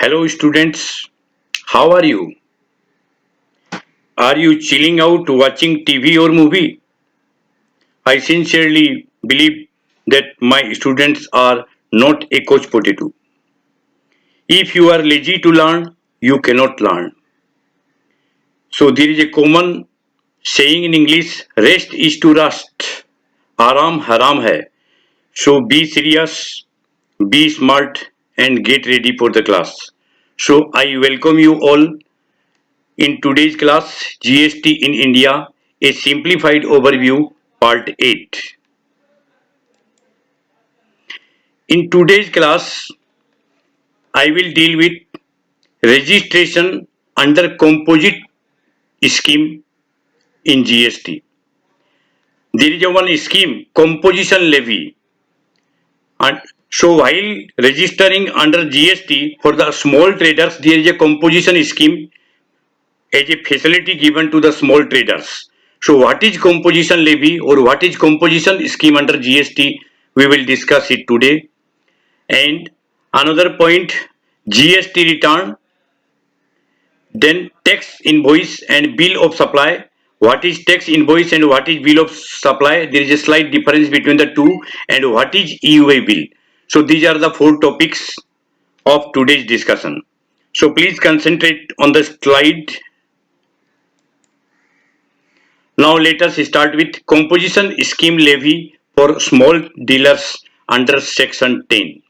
Hello students, how are you? Are you chilling out watching TV or movie? I sincerely believe that my students are not a coach potato. If you are lazy to learn, you cannot learn. So there is a common saying in English, rest is to rust. Aram haram hai. So be serious, be smart and get ready for the class. So I welcome you all in today's class, GST in India, a simplified overview, part 8. In today's class, I will deal with registration under composite scheme in GST. There is a one scheme, composition levy. And so while registering under GST for the small traders, there is a composition scheme as a facility given to the small traders. So what is composition levy or what is composition scheme under GST? We will discuss it today. And another point, GST return, then tax invoice and bill of supply. What is tax invoice and what is bill of supply? There is a slight difference between the two. And what is EUA bill? So these are the four topics of today's discussion. So please concentrate on the slide. Now let us start with composition scheme levy for small dealers under section 10.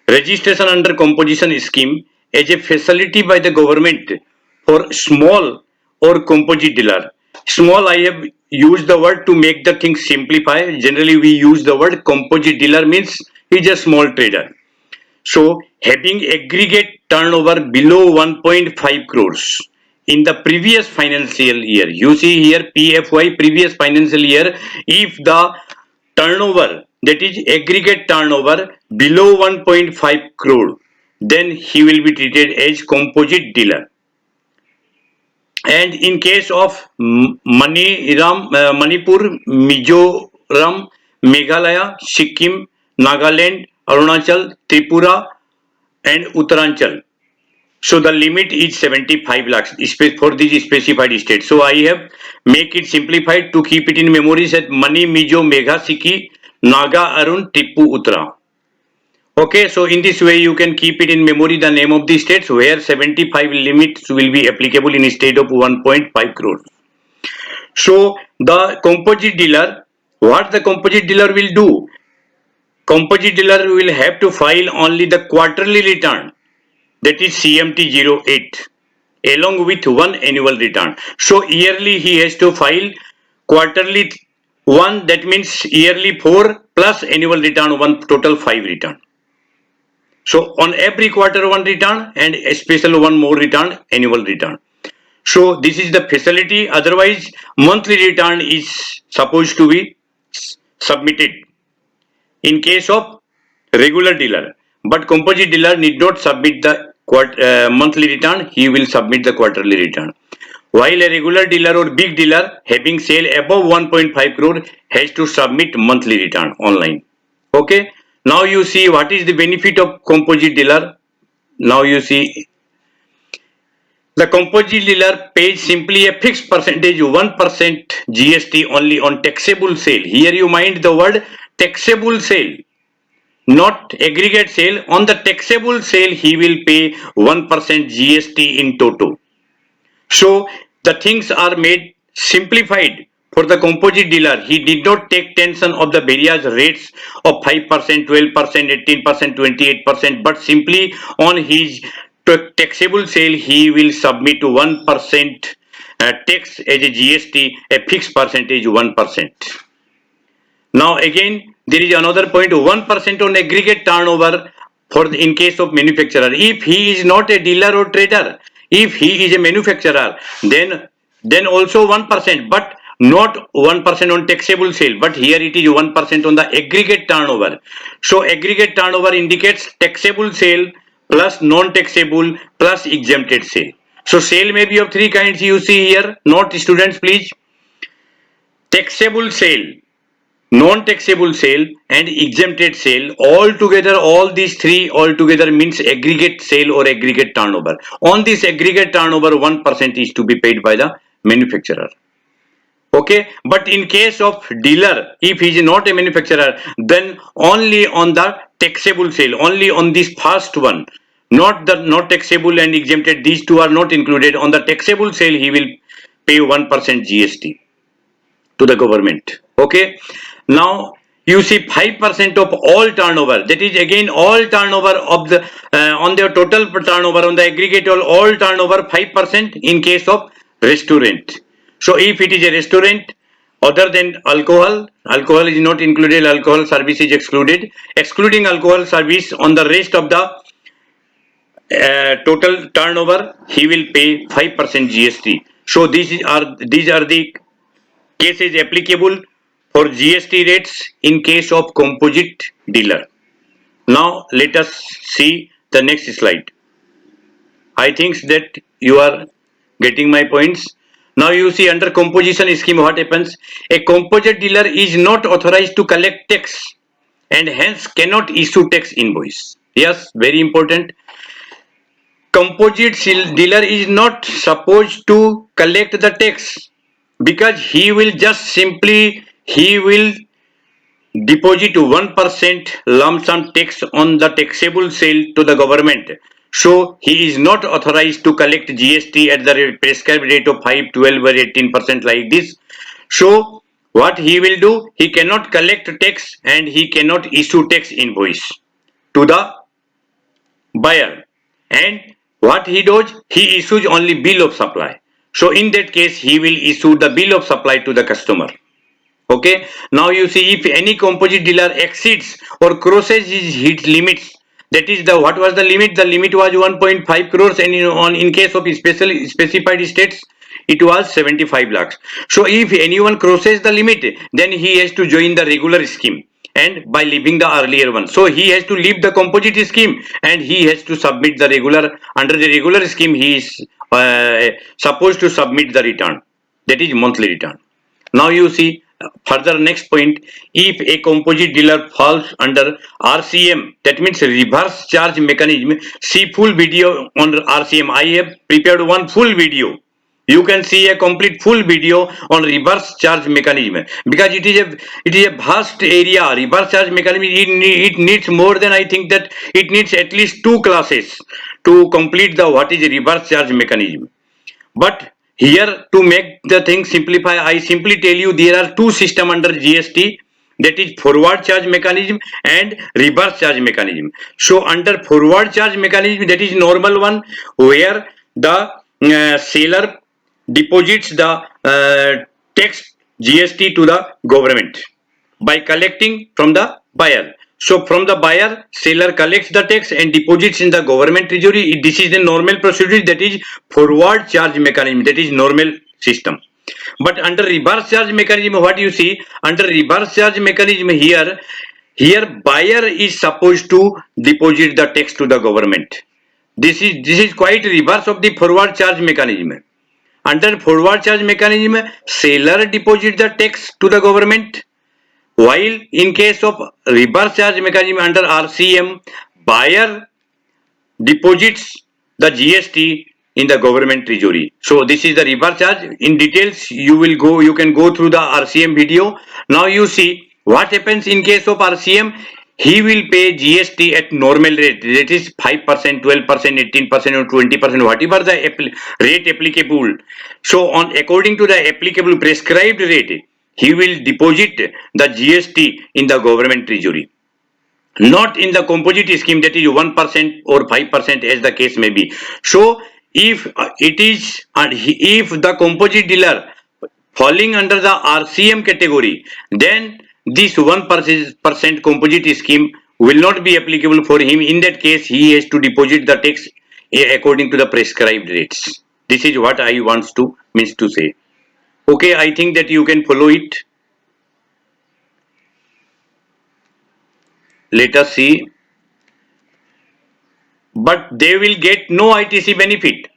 Registration under composition scheme as a facility by the government for small or composite dealer. Small, I have used the word to make the thing simplify. Generally we use the word composite dealer means he is a small trader. So having aggregate turnover below 1.5 crores in the previous financial year, you see here PFY previous financial year, if the turnover, that is aggregate turnover below 1.5 crore, then he will be treated as composite dealer. And in case of Manipur, Mizoram, Meghalaya, Sikkim, Nagaland, Arunachal, Tripura and Uttaranchal. So the limit is 75 lakhs for these specified states. So I have make it simplified to keep it in memory that Mani, Mizo, Megha, Sikki, Naga, Arun, Tipu, Uttara. Okay, so in this way you can keep it in memory the name of the states where 75 limits will be applicable in a state of 1.5 crore. So the composite dealer, what the composite dealer will do? Composite dealer will have to file only the quarterly return, that is CMT 08 along with one annual return. So yearly he has to file quarterly 1, that means yearly 4 plus annual return 1, total 5 return. So on every quarter 1 return and a special 1 more return, annual return. So this is the facility, otherwise monthly return is supposed to be submitted in case of regular dealer. But composite dealer need not submit the monthly return, he will submit the quarterly return. While a regular dealer or big dealer having sale above 1.5 crore has to submit monthly return online. Okay. Now you see what is the benefit of composite dealer. Now you see the composite dealer pays simply a fixed percentage, 1% GST only on taxable sale. Here you mind the word taxable sale, not aggregate sale. On the taxable sale he will pay 1% GST in toto. So the things are made simplified for the composite dealer. He did not take tension of the various rates of 5%, 12%, 18%, 28%, but simply on his taxable sale he will submit 1% tax as a GST, a fixed percentage 1%. Now again there is another point, 1% on aggregate turnover for in case of manufacturer. If he is not a dealer or trader, if he is a manufacturer, then also 1%, but not 1% on taxable sale, but here it is 1% on the aggregate turnover. So aggregate turnover indicates taxable sale plus non-taxable plus exempted sale. So sale may be of three kinds, you see here. Note students please. Taxable sale, non-taxable sale and exempted sale, all together, all these three all together means aggregate sale or aggregate turnover. On this aggregate turnover, 1% is to be paid by the manufacturer. Okay, but in case of dealer, if he is not a manufacturer, then only on the taxable sale, only on this first one, not the not taxable and exempted, these two are not included. On the taxable sale, he will pay 1% GST to the government. Okay, now you see 5% of all turnover, that is again all turnover of the on their total turnover, on the aggregate all turnover, 5% in case of restaurant. So if it is a restaurant other than alcohol is not included, alcohol service is excluded. Excluding alcohol service, on the rest of the total turnover, he will pay 5% GST. So these are the cases applicable for GST rates in case of composite dealer. Now let us see the next slide. I think that you are getting my points. Now you see under composition scheme what happens. A composite dealer is not authorized to collect tax and hence cannot issue tax invoice. Yes, very important. Composite dealer is not supposed to collect the tax because he will just simply he will deposit 1% lump sum tax on the taxable sale to the government. So he is not authorized to collect GST at the prescribed rate of 5, 12 or 18% like this. So what he will do, he cannot collect tax and he cannot issue tax invoice to the buyer. And what he does, he issues only bill of supply. So in that case, he will issue the bill of supply to the customer. Okay, now you see if any composite dealer exceeds or crosses his limits, that is the what was the limit? The limit was 1.5 crores, and in case of specified states, it was 75 lakhs. So if anyone crosses the limit, then he has to join the regular scheme, and by leaving the earlier one. So he has to leave the composite scheme and he has to submit the regular. Under the regular scheme, he is supposed to submit the return, that is monthly return. Now you see further next point, if a composite dealer falls under RCM, that means reverse charge mechanism. See full video on RCM. I have prepared one full video. You can see a complete full video on reverse charge mechanism because it is a vast area. Reverse charge mechanism, it needs more than, I think that it needs at least 2 classes to complete the what is reverse charge mechanism. But here to make the thing simplify, I simply tell you there are 2 systems under GST, that is forward charge mechanism and reverse charge mechanism. So under forward charge mechanism, that is normal one where the seller deposits the tax GST to the government by collecting from the buyer. So from the buyer, seller collects the tax and deposits in the government treasury. This is the normal procedure, that is forward charge mechanism, that is normal system. But under reverse charge mechanism, what you see, under reverse charge mechanism here buyer is supposed to deposit the tax to the government. This is quite reverse of the forward charge mechanism. Under forward charge mechanism, seller deposits the tax to the government, while in case of reverse charge mechanism under RCM, buyer deposits the GST in the government treasury. So this is the reverse charge. In details, you can go through the RCM video. Now you see what happens in case of RCM. He will pay GST at normal rate, that is 5%, 12%, 18% or 20%, whatever the rate applicable. So according to the applicable prescribed rate, he will deposit the GST in the government treasury, not in the composite scheme, that is 1% or 5% as the case may be. So if if the composite dealer falling under the RCM category, then this 1% composite scheme will not be applicable for him. In that case, he has to deposit the tax according to the prescribed rates. This is what I want to means to say. Okay, I think that you can follow it. Let us see. But they will get no ITC benefit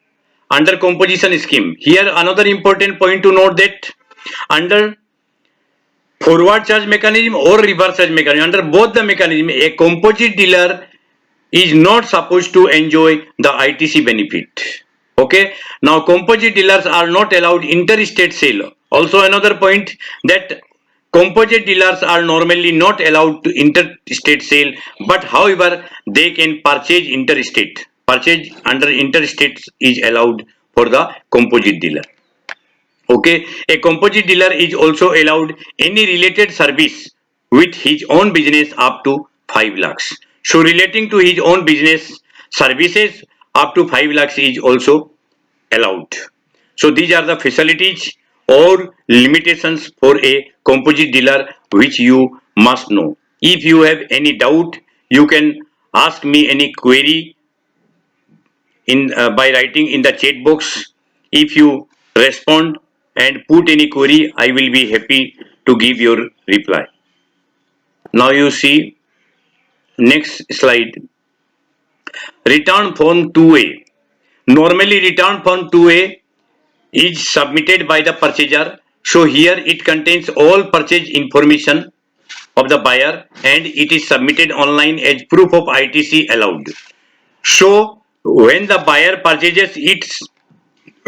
under composition scheme. Here another important point to note that under forward charge mechanism or reverse charge mechanism. Under both the mechanism, a composite dealer is not supposed to enjoy the ITC benefit. Okay. Now composite dealers are not allowed interstate sale. Also another point, that composite dealers are normally not allowed to interstate sale, but however they can purchase interstate. Purchase under interstate is allowed for the composite dealer. Okay, a composite dealer is also allowed any related service with his own business up to 5 lakhs. So relating to his own business, services up to 5 lakhs is also allowed. So these are the facilities or limitations for a composite dealer which you must know. If you have any doubt, you can ask me any query in by writing in the chat box. If you respond and put any query, I will be happy to give your reply. Now you see next slide. Return form 2A. Normally return form 2A is submitted by the purchaser. So here it contains all purchase information of the buyer and it is submitted online as proof of ITC allowed. So when the buyer purchases its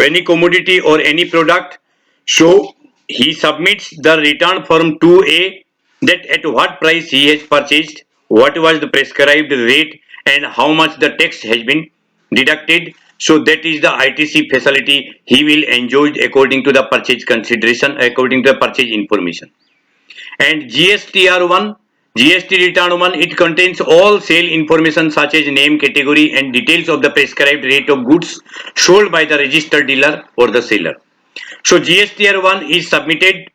any commodity or any product, so he submits the return form 2A, that at what price he has purchased, what was the prescribed rate and how much the tax has been deducted. So that is the ITC facility he will enjoy according to the purchase consideration, according to the purchase information. And GSTR1, GST Return 1, it contains all sale information such as name, category and details of the prescribed rate of goods sold by the registered dealer or the seller. So GSTR1 is submitted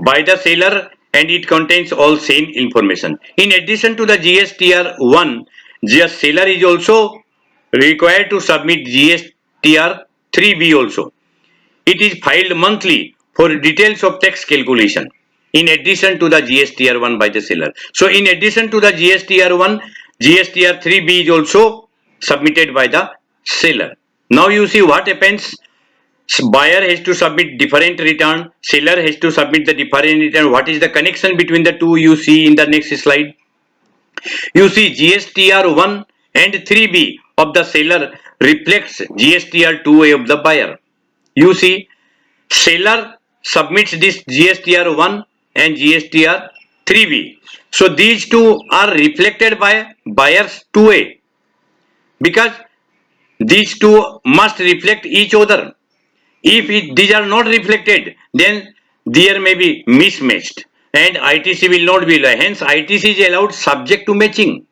by the seller and it contains all same information. In addition to the GSTR1, the seller is also required to submit GSTR3B also. It is filed monthly for details of tax calculation in addition to the GSTR1 by the seller. So in addition to the GSTR1, GSTR3B is also submitted by the seller. Now you see what happens. Buyer has to submit different return, seller has to submit the different return. What is the connection between the two, you see in the next slide. You see GSTR1 and 3B of the seller reflects GSTR2A of the buyer. You see, seller submits this GSTR1 and GSTR3B. So these two are reflected by buyers 2A because these two must reflect each other. If these are not reflected, then there may be mismatched and ITC will not be allowed. Hence, ITC is allowed subject to matching.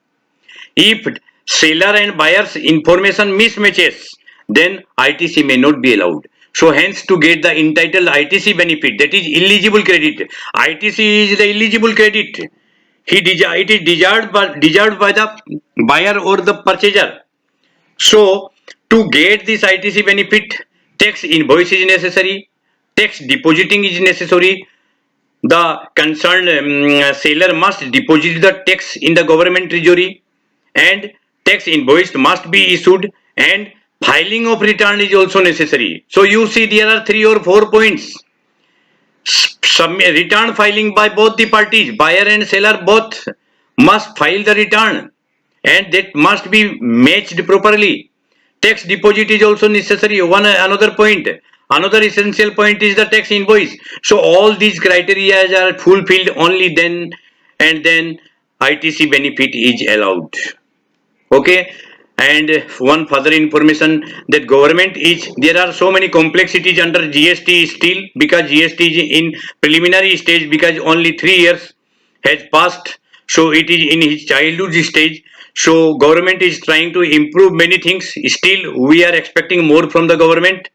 If seller and buyer's information mismatches, then ITC may not be allowed. So hence to get the entitled ITC benefit, that is eligible credit. ITC is the eligible credit. It is desired by the buyer or the purchaser. So to get this ITC benefit, tax invoice is necessary, tax depositing is necessary. The concerned seller must deposit the tax in the government treasury and tax invoice must be issued and filing of return is also necessary. So you see there are 3 or 4 points. Return filing by both the parties, buyer and seller both must file the return and that must be matched properly. Tax deposit is also necessary. Another point. Another essential point is the tax invoice. So all these criteria are fulfilled only then and then ITC benefit is allowed. Okay. And one further information that government is, there are so many complexities under GST still because GST is in preliminary stage because only 3 years has passed. So it is in his childhood stage. So government is trying to improve many things. Still we are expecting more from the government.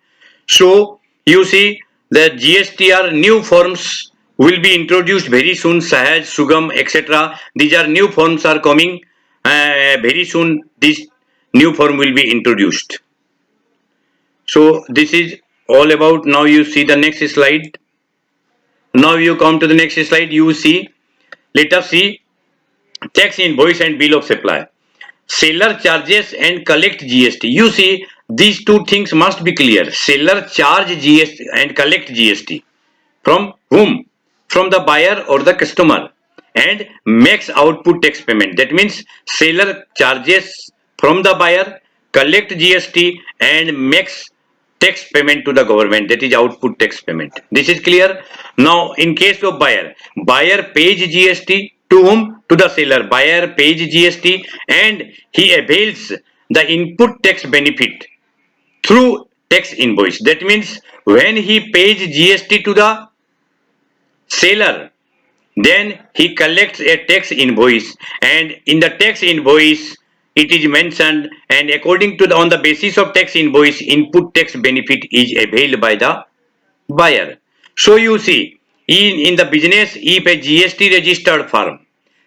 So you see the GSTR new forms will be introduced very soon. Sahaj, Sugam, etc. These are new forms are coming very soon. This new form will be introduced. So this is all about. Now you see the next slide. Now you come to the next slide. You see, let us see tax invoice and bill of supply. Seller charges and collect GST. You see, these two things must be clear. Seller charge GST and collect GST. From whom? from the buyer or the customer and makes output tax payment. That means seller charges from the buyer, collect GST and makes tax payment to the government, that is output tax payment. This is clear. Now in case of buyer, buyer pays GST to whom? To the seller. Buyer pays GST and he avails the input tax benefit through tax invoice. That means when he pays GST to the seller, then he collects a tax invoice and in the tax invoice it is mentioned, and according to the on the basis of tax invoice input tax benefit is availed by the buyer. So you see, in the business, if a GST registered firm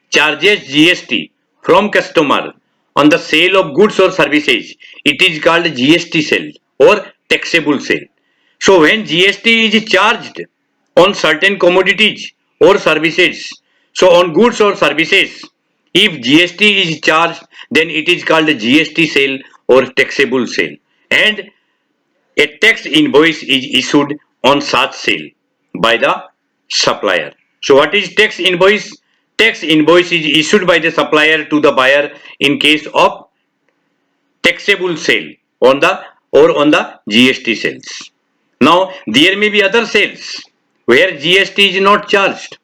charges GST from customer on the sale of goods or services, it is called GST sale or taxable sale. So when GST is charged on certain commodities or services, so on goods or services, if GST is charged, then it is called GST sale or taxable sale. And a tax invoice is issued on such sale by the supplier. So what is tax invoice? Tax invoice is issued by the supplier to the buyer in case of taxable sale on the GST sales. Now there may be other sales where GST is not charged.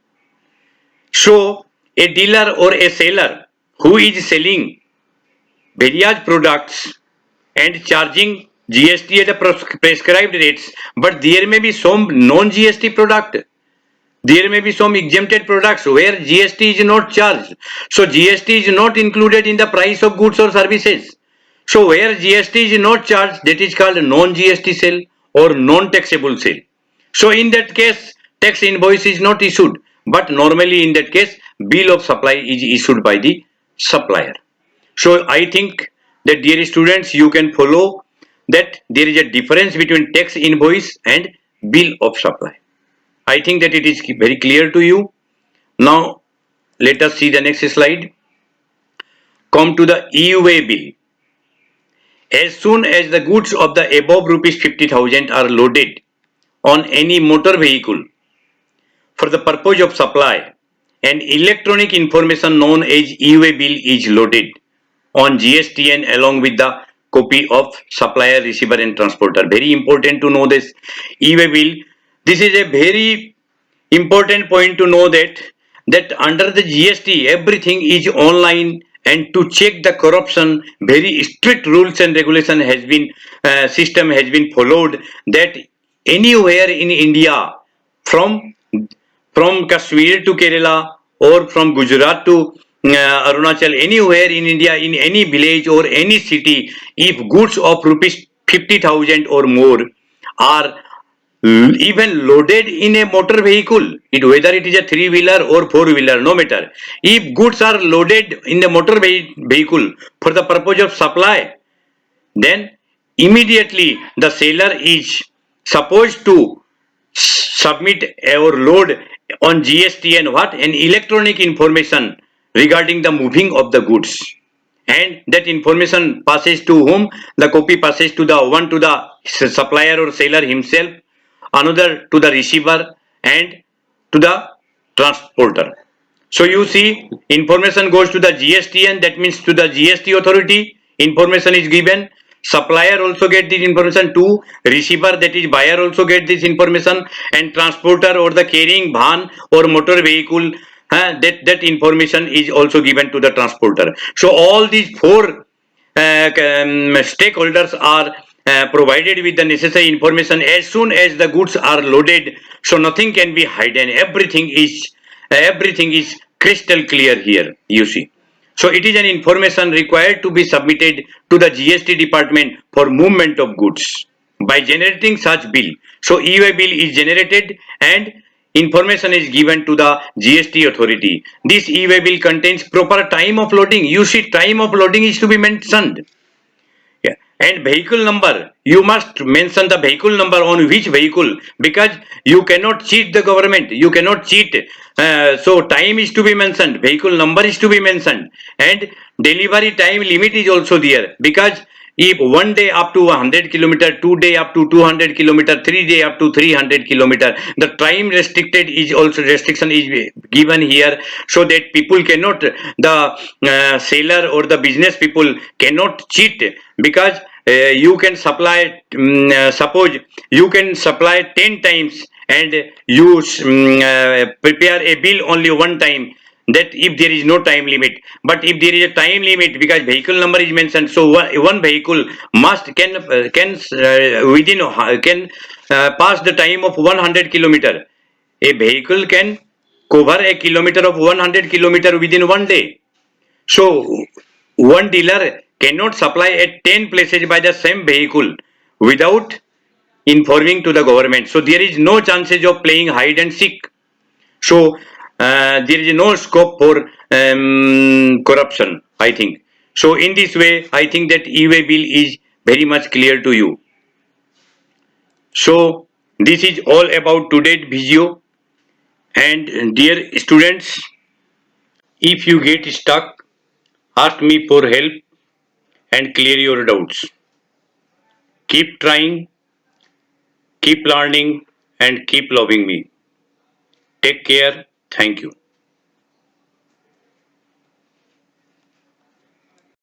So a dealer or a seller who is selling various products and charging GST at a prescribed rates, but there may be some non-GST product. There may be some exempted products where GST is not charged. So GST is not included in the price of goods or services. So where GST is not charged, that is called non-GST sale or non-taxable sale. So in that case, tax invoice is not issued, but normally in that case, bill of supply is issued by the supplier. So I think that dear students, you can follow that there is a difference between tax invoice and bill of supply. I think that it is very clear to you. Now let us see the next slide. Come to the EUA bill. As soon as the goods of the above rupees 50,000 are loaded on any motor vehicle for the purpose of supply, an electronic information known as EUA bill is loaded on GSTN along with the copy of supplier, receiver and transporter. Very important to know this EUA bill. This is a very important point to know that under the GST everything is online, and to check the corruption very strict rules and regulation has been system has been followed, that anywhere in India from Kashmir to Kerala or from Gujarat to Arunachal, anywhere in India, in any village or any city, if goods of rupees 50,000 or more are even loaded in a motor vehicle, whether it is a three-wheeler or four-wheeler, no matter. If goods are loaded in the motor vehicle for the purpose of supply, then immediately the seller is supposed to submit or load on GST and what? An electronic information regarding the moving of the goods. And that information passes to whom? The copy passes to the one to the supplier or seller himself, another to the receiver and to the transporter. So you see, information goes to the GSTN, that means to the GST authority, information is given. Supplier also get this information to receiver, that is buyer also get this information, and transporter or the carrying van or motor vehicle, that information is also given to the transporter. So all these four stakeholders are provided with the necessary information as soon as the goods are loaded, so nothing can be hidden. Everything is crystal clear here, you see. So it is an information required to be submitted to the GST department for movement of goods. By generating such bill, so EUA bill is generated and information is given to the GST authority. This EUA bill contains proper time of loading. You see, time of loading is to be mentioned. Yeah. And vehicle number, you must mention the vehicle number on which vehicle, because you cannot cheat the government, you cannot cheat. So time is to be mentioned, vehicle number is to be mentioned, and delivery time limit is also there, because if 1 day up to 100 kilometer, 2 day up to 200 kilometer, 3 day up to 300 kilometer, the time restricted is also restriction is given here, so that people cannot, the seller or the business people cannot cheat, because you can supply, suppose you can supply 10 times and you prepare a bill only one time, that if there is no time limit. But if there is a time limit, because vehicle number is mentioned, so one vehicle must can within can pass the time of 100 kilometer. A vehicle can cover a kilometer of 100 kilometer within 1 day. So one dealer cannot supply at 10 places by the same vehicle without informing to the government. So there is no chances of playing hide and seek. So there is no scope for corruption, I think. So in this way, I think that e-way bill is very much clear to you. So this is all about today's video. And dear students, if you get stuck, ask me for help and clear your doubts. Keep trying, keep learning, and keep loving me. Take care. Thank you.